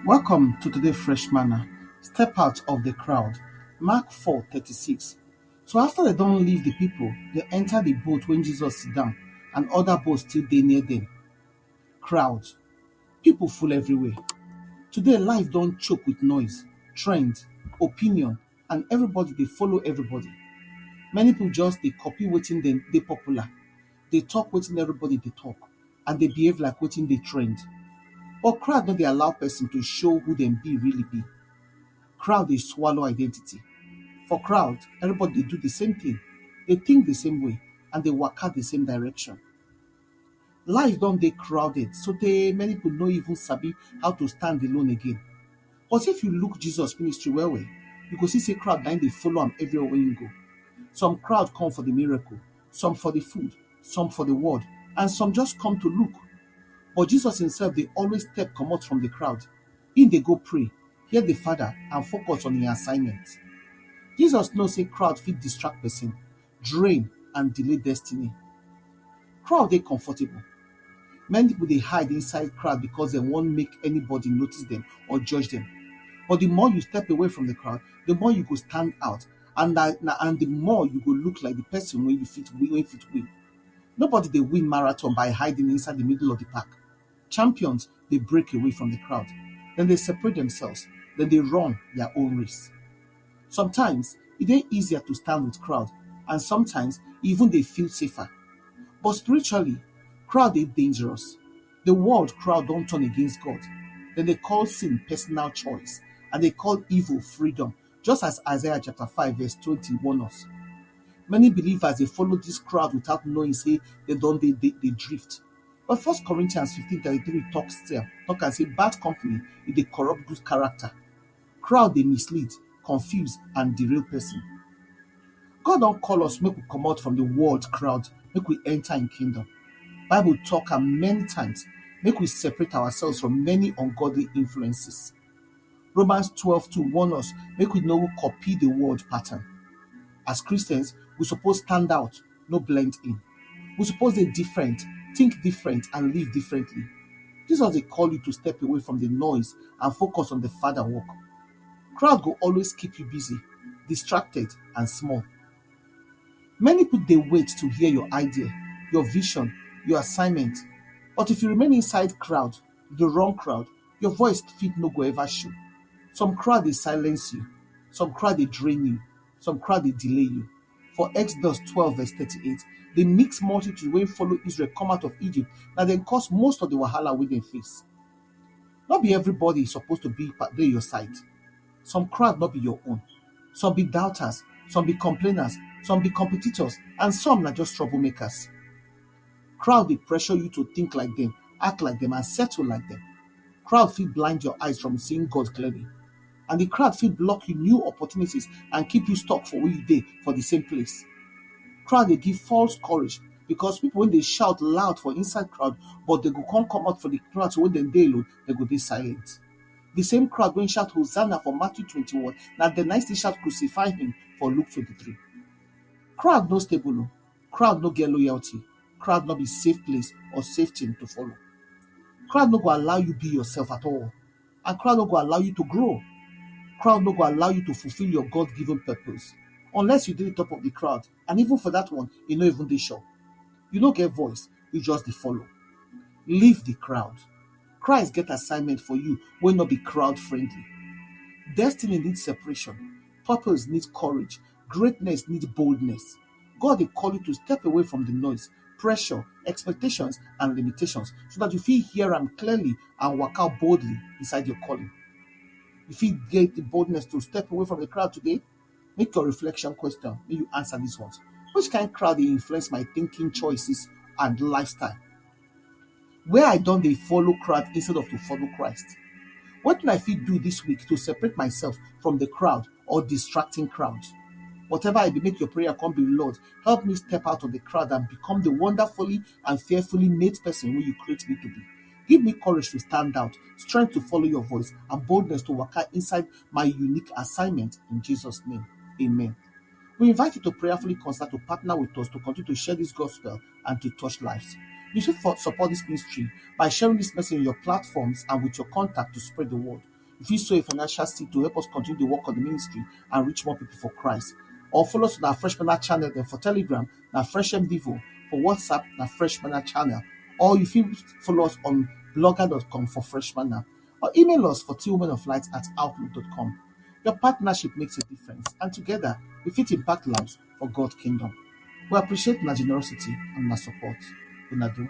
Welcome to today's fresh manna. Step out of the crowd. Mark 4:36. So after they don't leave the people, they enter the boat when Jesus sit down, and other boats still dey near them. Crowd. People full everywhere. Today life don't choke with noise, trend, opinion, and everybody they follow everybody. Many people just they copy wetin dem dey popular. They talk wetin everybody they talk, and they behave like wetin they trend. But crowd no dey allow person to show who dem be really be. Crowd dey swallow identity. For crowd, everybody dey do the same thing, they think the same way, and they waka the same direction. Life don dey crowded sotey many people no even sabi how to stand alone again. But if you look Jesus ministry well well, you go see say crowd na im dey follow am everywhere wey im go. Some crowd come for the miracle, some for the food, some for the word, and some just come to look. But Jesus himself dey always step comot from the crowd. Im dey go pray, hear the Father, and focus on im assignment. Jesus know say crowd fit distract person, drain, and delay destiny. Crowd dey comfortable. Many people dey hide inside crowd because dem wan make anybody notice dem or judge dem. But the more you step away from the crowd, the more you go stand out, and the more you go look like the person wey fit win. Nobody dey win marathon by hiding inside the middle of the pack. Champions dey break away from the crowd, then they separate themselves, then they run their own race. Sometimes e dey easier to stand with crowd, and sometimes even dey feel safer. But spiritually, crowd dey dangerous. The world crowd don turn against God. Then they call sin personal choice, and they call evil freedom, just as Isaiah chapter 5 verse 20 warn us. Many believers dey follow this crowd without knowing say they don dey drift. But 1 Corinthians 15:33 talk and say bad company e dey corrupt good character. Crowd dey mislead, confuse, and derail person. God don call us make we comot from the world crowd, make we enter im kingdom. Bible talk am many times, make we separate ourselves from many ungodly influences. Romans 12:2 warn us make we no copy the world pattern. As Christians, we suppose stand out, no blend in. We suppose dey different, think different, and live differently. Jesus dey call you to step away from the noise and focus on the Father work. Crowd go always keep you busy, distracted, and small. Many people dey wait to hear your idea, your vision, your assignment. But if you remain inside crowd, the wrong crowd, your voice fit no go ever show. Some crowd dey silence you, some crowd dey drain you, some crowd dey delay you. For Exodus 12 verse 38, the mixed multitude wey follow Israel come out of Egypt, na dem cause most of the wahala wey dem face. No be everybody suppose to be your side. Some crowd no be your own. Some be doubters, some be complainers, some be competitors, and some na just troublemakers. Crowd dey pressure you to think like them, act like them, and settle like them. Crowd fit blind your eyes from seeing God clearly. And the crowd fit block you new opportunities and keep you stuck for where you dey for the same place. Crowd dey give false courage because people when they shout loud for inside crowd, but they go come out for the crowd, so when dem dey alone, they go be silent. The same crowd when shout Hosanna for Matthew 21, na the nice shout crucify him for Luke 23. Crowd no stable o. Crowd no get loyalty. Crowd no be safe place or safe thing to follow. Crowd no go allow you be yourself at all. And crowd no go allow you to grow. Crowd no go allow you to fulfill your God-given purpose. Unless you dey the top of the crowd. And even for that one, you no even dey sure. You no get voice, you just dey follow. Leave the crowd. Christ get assignment for you wey no be crowd friendly. Destiny needs separation. Purpose needs courage. Greatness needs boldness. God dey call you to step away from the noise, pressure, expectations, and limitations so that you fit hear am clearly and walk out boldly inside your calling. You fit get the boldness to step away from the crowd today? Make your reflection question. May you answer these ones. Which kind of crowd dey influence my thinking, choices, and lifestyle? Where I don dey follow crowd instead of to follow Christ? What can I fit do this week to separate myself from the crowd or distracting crowd? Whatever I be, make your prayer come be, Lord, help me step out of the crowd and become the wonderfully and fearfully made person who you create me to be. Give me courage to stand out, strength to follow your voice, and boldness to walk out inside my unique assignment in Jesus' name. Amen. We invite you to prayerfully consider to partner with us to continue to share this gospel and to touch lives. You should support this ministry by sharing this message on your platforms and with your contact to spread the word. If you sow a financial seed to help us continue the work of the ministry and reach more people for Christ. Or follow us on our Fresh Manna channel then for Telegram, na Fresh MDivo, for WhatsApp, na Fresh Manna channel. Or you fit follow us on blogger.com for Fresh Manna. Or email us for twomenoflight@outlook.com. Your partnership makes a difference, and together we fit impact lives for God's kingdom. We appreciate my generosity and my support. Una do.